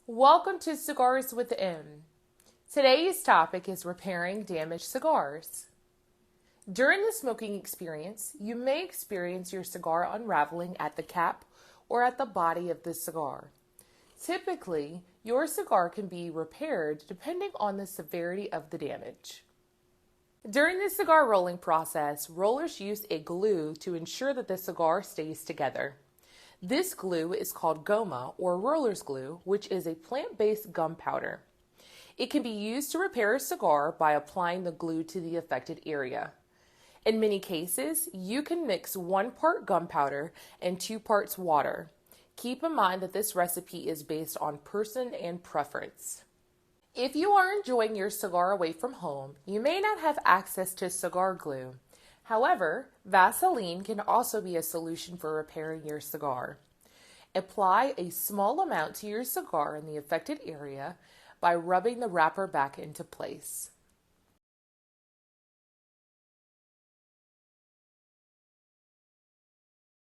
Welcome to Cigars with M. Today's topic is repairing damaged cigars. During the smoking experience, you may experience your cigar unraveling at the cap or at the body of the cigar. Typically, your cigar can be repaired depending on the severity of the damage. During the cigar rolling process, rollers use a glue to ensure that the cigar stays together. This glue is called goma or roller's glue, which is a plant-based gum powder. It can be used to repair a cigar by applying the glue to the affected area. In many cases, you can mix 1 part gunpowder and 2 parts water. Keep in mind that this recipe is based on person and preference. If you are enjoying your cigar away from home, you may not have access to cigar glue. However, Vaseline can also be a solution for repairing your cigar. Apply a small amount to your cigar in the affected area by rubbing the wrapper back into place.